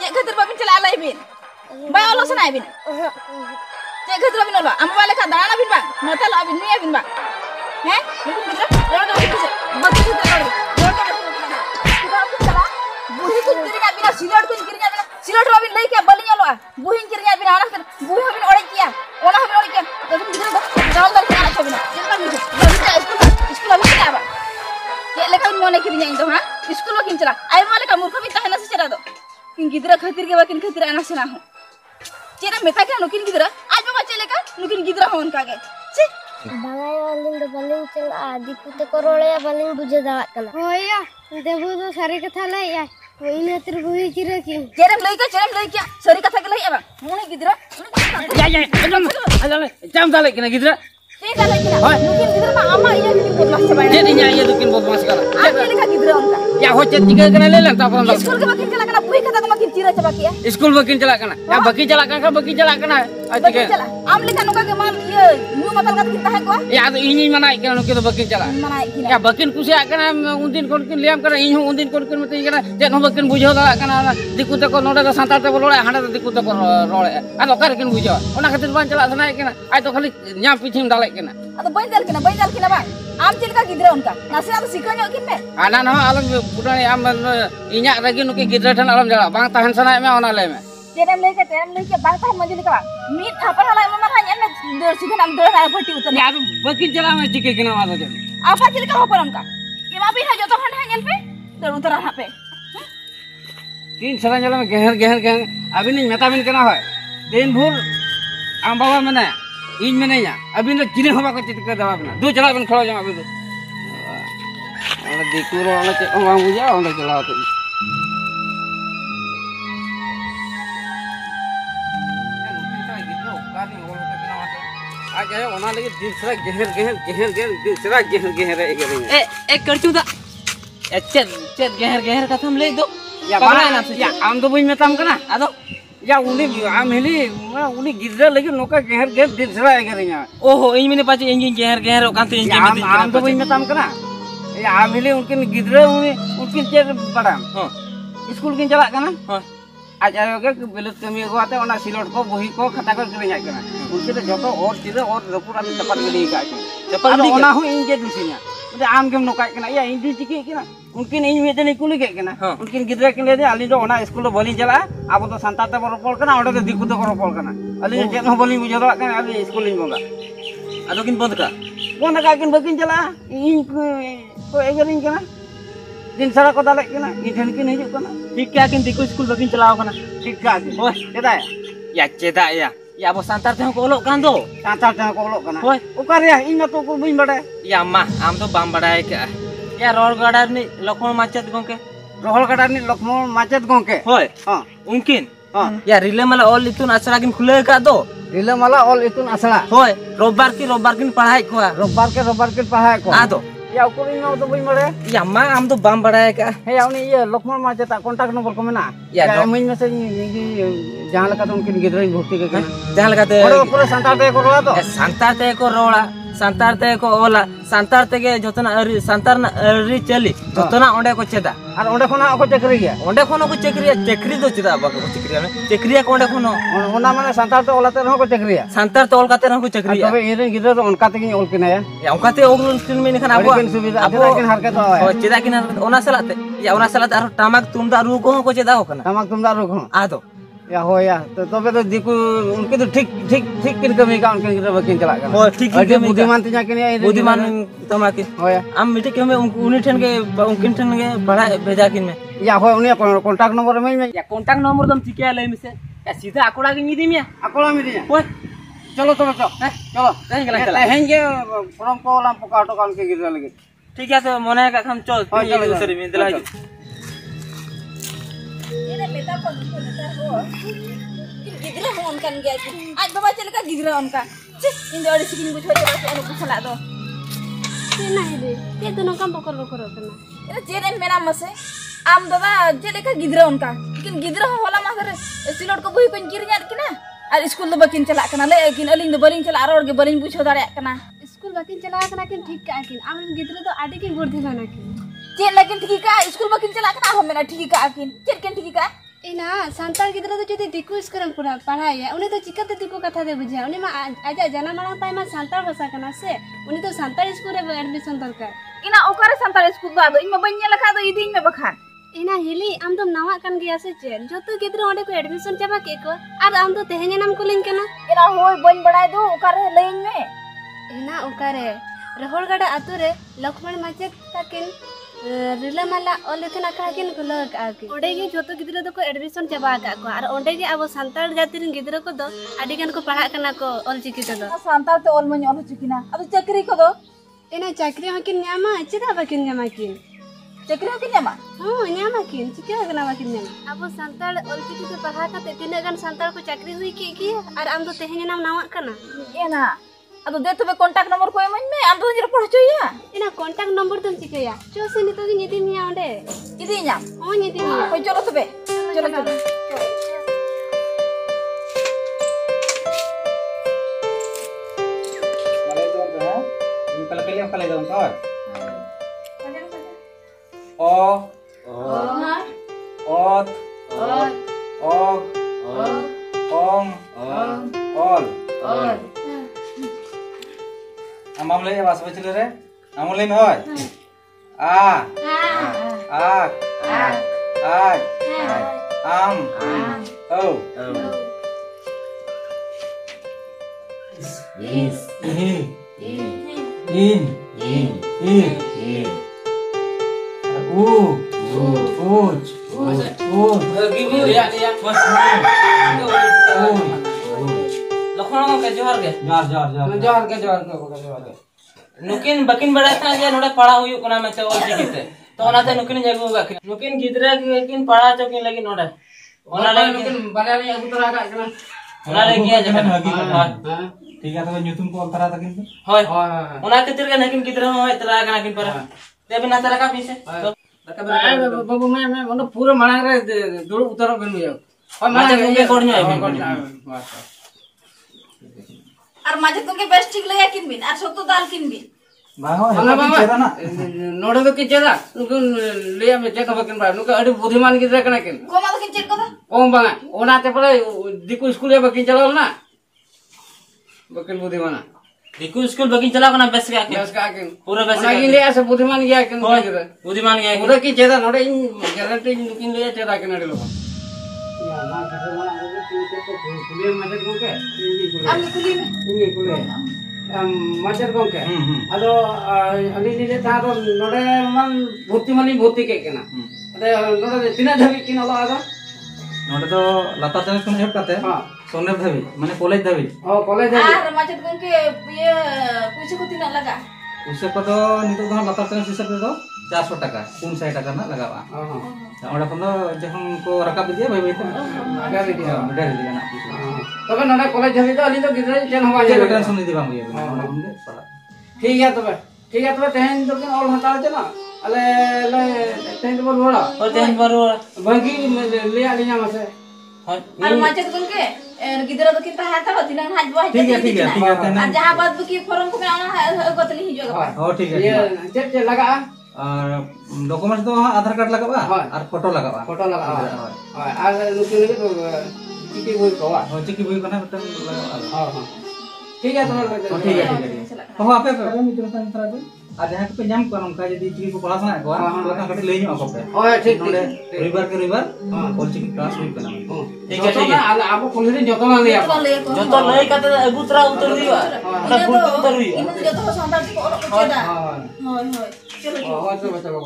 Cek khatir babin chala alai bin. Ba olo sanai bin. Cek khatir babin olo. Am bale ka dana bin ba. Notel abin nuya bin ba. He? Nukun kitra. Rod abin kise. Bagi kitra rod. Rod ka kita abin chala. Buhi kun kirinya bina silot kun kirinya bina. Silot babin lei ke balinya lo. Buhin kirinya bina anak ter. Buhi babin ore kiya. Ona babin ore kiya. Babin kitra ba. Dalam dari anak babin. Cek babin kise. Babin ka school abin kya ba. Cek lekal mone kirinya indo ha. School bakin chala. Ay male ka murkha bi tahena se chala do. किन गिदरा खातिर के बाकिन खातिर आना से ना हो चेरा मेता के नुकिन गिदरा आज बाबा चले का नुकिन गिदरा हो उनका के चे बांगाई वालिन दो बलिंग चल आदि कुते करोड़े या बलिंग बुझे दावा कला होया देबो तो सारी कथा ले या कोई ने तेरे बुई किरे की चेरम लई क्या सारी कथा के लई आबा मुने गिदरा या अजम जाम दाले किना गिदरा चे दाले किना नुकिन गिदरा मा अम्मा इया नुकिन बदमाश चबाय जे दिnya iya नुकिन बदमाश कला आज चले का गिदरा उनका या हो चेत चिका कना ले लंता अपन स्कूल के बाकिन चला कना बुई कथा को बाकिन चिरा चबा किया स्कूल बकिन चला कना या बकी चला कना आज के चला आम लेका नुका के मान ये नु मतल का किता है को या तो इनी मनाई कना नुके तो बकिन चला मनाई किना या बकिन कुसिया कना उन दिन कोन किन लियाम कना इन हो उन दिन कोन किन मते कना जे न बकिन बुझो दा कना दिकु त को नोडे सांतार ते रोळे हांडा दिकु त को रोळे आ ओकर किन बुझो ओना खातिर बान चला सनाय कना आज तो खाली न्या पिथिम डाले कना अद बई दल किना बा आम चिलका गिदरा उनका नासे आम सिखाño किन में आना न आलम पुरानी आम इnya रगी नुके गिदरा ठन आलम जला बांग ताहन सनाय में ओना ले में तेरम लेके बांग ताहन मंजुली का मीट हापर हलाय ममा हान एने दर सिखन आम दर आय फटी उतर या बकिन चला में चिके किना वाला जे apa चिलका होपर हमका इमा भी है जो तो हन है पे दर उतर हा पे तीन सरा जला में गहर अबिन मेता बिन कना होय दिन भर आम बाबा मने इन मेनेया अबिन चिने होबा को चित के दवा बना दो चला बन खड़ो जमा अबिन ओला दिकुरो ओला चे ओंगा बुझा ओला चला तो आज है ओना लगे दिन सरा गहर ए करचू दा चेत गहर कथा हम ले दो या बाना या आम तो बई मेताम कना आदो या उनी आम हेली उनी गिदरा लगे नोका गहर दिन सरा एगरिया ओहो इन मिने पाचे इंजिन गहर कांते इंजिन में आम तो बई मेताम कना या आम हेली उनकिन गिदरा उनकिन चेर बड़ा हां स्कूल किन चला कना हां आज आयोगे बेलत कमी को आते ओना सिलोट को बही को खाता कर किरिया कना उनके तो जतो और चीज और रपुरा चपत गली का चपत ओना हो इंजे दुसिया आम केम नोका कना या इंजी चिकी कना उनकिन इन मेदनी कुली के कना उनकिन गिदरा किन ले आली जो ओना स्कूल बली चला अब तो संतार ते रोपल कना ओडे तो दिकु तो रोपल कना अली जे न बली बुझा दला कना अली स्कूल इन बोंगा आदो किन बंद का किन बकिन चला इन को एगरिन कना दिन सारा को दाले कना इन ठन किन हिजु कना ठीक क्या किन दिकु स्कूल बकिन चलाओ कना ठीक का ओय चेदा या अब सांतार ते को ओलो कान दो सांतार ते को ओलो कना होय ओकारे इन तो को बुइन बडे या अम्मा आम तो बाम बडाय के या रोल गाडार नि लखमण माचेत गोंके होय हां उनकिन हां या रिलेमाला ऑल इतुन आसरा किन खुले का दो रिलेमाला ऑल इतुन आसरा होय रोबबार किन पढ़ाई को रोबबार किन पढ़ाई को आ दो या कोई न तो बई मरे या अम्मा आम तो बाम बडाय का हे उनी ये लखमण माचेत कांटेक्ट नंबर को मेना या इमेज मैसेज जहां लका उनकिन गिदरा भर्ती के जहां लका ते पूरा सांतार ते को रोला सांतार ते को ओला सांतार ते के जतना सांतार ना री चली जतना ओंडे को चेदा और ओंडे खोना को चक्री गया ओंडे खोनो को चक्री दो चेदा बाको चक्री को ओंडे खोनो ओना माने सांतार ते ओलाते रहो को चक्री सांतार ते ओल काते रहो को चक्री तबे एरे गिदरा तो ओनका ते ओल किना या ओनका ते ओल किन में निखन आबो सुविधा चेदा किन हरकत हो चेदा किन ओना सलाते या ओना सलाते आरो टामाक तुमदा रू को चेदा हो कना टामाक तुमदा रू को आ दो या हो या तो तबे तो दिकु उनके तो ठीक किन कमी का उनके गिदरा बकिन चला का हो ठीक बुद्धिमान तिया किन बुद्धिमान तमा के हो या हम मिटे के में उनी ठन के उनकिन ठन के बड़ा भेजा किन में या हो उनी कांटेक्ट नंबर में या कांटेक्ट नंबर दम ठीक है ले मिसे या सीधा आकोड़ा के नी दिमिया आकोड़ा में दिया हो चलो चलो चलो हेंगे फ्रॉम को लाम पकाटो कान के गिदरा लगे ठीक है तो मने का हम चल दूसरे में दिला ये बेटा को नेता हो गिदरा हो उनका गया आज बाबा चल का गिदरा उनका इन दो सिकिन बुझ होय बस अनु पुछला दो ते नाही रे ते तो नकम बकर कना ये जेने मेरा मसे आम दादा चले का गिदरा उनका लेकिन गिदरा होला मासर सिलोट को बुई कोन गिरnya किना और स्कूल दो बकिन चला कना ले किन अलिंग दो बलिंग चला और के बलिंग बुझो दारे कना स्कूल बकिन चला कना किन ठीक का किन आम गिदरा तो आडी किन गोरथि ना किन चेन लेकिन ठीक का स्कूल बकिन चला कना हम मेना ठीक का किन चेन किन ठीक का इना सांतार गिद्रा तो जदि दिकु स्कूल में पढ़ाया उन्हें तो चिकाते दिकु कथा दे बुझा उन्हें मा आजा जना मांग पाए मा सांतार भाषा कना से उन्हें तो सांतार स्कूल में एडमिशन दरकार इना ओकरे संताल स्कूल दो इमा बन्या लखा दो इदिन में बखान इना हिली आम तो नवा कान गया से चेल जो तो गिद्रा ओंडे को एडमिशन चाबा के को और आम तो तेहेंगे नाम कुलिन कना इना होय बन बड़ाय दो ओकरे लेन में इना ओकरे रहोड़गड़ा आतु रे लक्ष्मण माचे ताकिन रिलामाला ओलेखन आका किन खुला आके ओंडे गे जो तो गिद्रा तो को एडमिशन चाबा का को और ओंडे गे अब सांतार जाति रिन गिद्रा को दो आडी गान को पढ़ा कना को ऑल चिकी दो सांताल ते ऑल मन ऑल चिकिना अब चक्री को दो इना चाकरी हकिन न्यामा चिदा बाकिन न्यामा किन चक्री हो किन्या मा हां न्यामा किन चिका गना बाकिन न्यामा अब सांताल ऑल चिकी से पढ़ा का तिना गान सांताल को चाकरी हुई की और आम तो तेहेंगे नाम नावा कना एना अब दे तबे कांटेक्ट नंबर को एमन में आम तो जरा पढ़ चोया इना कांटेक्ट नंबर तुम चिकया चो से नितो गी निति निया ओंडे इदी न्या हां निति निया कोई चलो तबे चलो चलो kali dong toy. O ot og ong ol amam lay bahasa bacile re amam lay hoy a am o in नुकिन बकिन बड़ा था जे नोडे पढ़ा हुई कोना में ओल चिकिते तो ओनाते नुकिन जगु गा नुकिन गिदरा किन पढ़ा चकिन लगी नोडे ओना लगी नुकिन बाले नी अगु तरा का कना ओना लगी गया जखन हगी ठीक है तो न्यूतुम को तरा तकिन होय ओना खातिर के नकिन गिदरा होय तरा का नकिन पर देबे ना तरा का पीछे तो बाबू मैं ओनो पूरा मांग रे दुड़ उतारो बेनु जाओ और माचे तुमके कोड न्यो और माजे तुमके बेस्ट ठीक लगे किन बिन और सत्तो दाल किन बिन बाहो हेला ना नोडे तो कि चेदा नुकु लेया में चेक बकिन बा नुकु अडी बुद्धिमान गिदरा कना किन कोमा तो किन चेक को ओम बांगा ओनाते परे दिकु स्कूल ए बकिन चलाल ना बकिन बुद्धिमान दिकु स्कूल बकिन चला कना बेस का किन पूरा बेस का किन लेया से बुद्धिमान गया किन बुद्धिमान गया पूरा कि चेदा नोडे गारंटी नुकिन लेया चेदा किन अडी लोग या ना गिदरा कुलिया मदद को के हम कुलिया मास्टर गोंके अदो अली निले तारो नोडे मन भर्ती के केना अदे नोडे तिना धाबी किन अलो आदा नोडे तो लता तक कोन हेप काते हां सोने धाबी माने कॉलेज धाबी हां कॉलेज धाबी आर मास्टर गोंके ये पैसा को तिना लगा उसे को तो नितो तो लता तक हिसाब दे दो 400 टाका 300 टाका ना लगावा हां ओडा कोन जखन को रकाब दिया भाई भाई आगा दिया मडर दिया ना तबे नोडे कॉलेज धाबी तो अली तो गिदरा चेन हवा जे टेंशन नहीं दिबांग ये ठीक है तबे तेहन तो के ऑल हटा चला अले ले तेहन तो बड़ा और तेहन बड़ा बाकी ले आलिया मसे और माचे गोंके गिदरा तो किन पढ़ा था तिना हाज बो ठीक है और जहां बात की फॉर्म को आना गतली हिजो हां ठीक है ये चेक लगा और डॉक्यूमेंट्स तो आधार कार्ड लगावा और फोटो लगावा और नुकिन तो चिकी बोई कोवा चिकी बोई कना बटन लगावा हां ठीक है तो ठीक है हो आपे पे मित्र सा इंतरा दे आ जहां पे नाम कोन का यदि चिकी को पढ़ा सना को तो का कटे लेनी को पे ओ ठीक रविवार के रविवार और चिकी क्लास हुई कना ठीक है आप कोन जतो ले कते अगुतरा उतर दिवा अरे बुत उतर हुई इन जतो संताल को चेदा होय चलो चलो